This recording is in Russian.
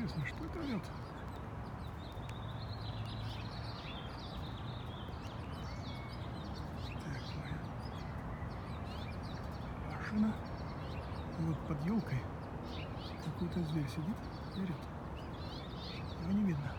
Интересно, что это орёт? Так, моя машина. И вот под елкой какой-то зверь сидит и орёт. Его не видно.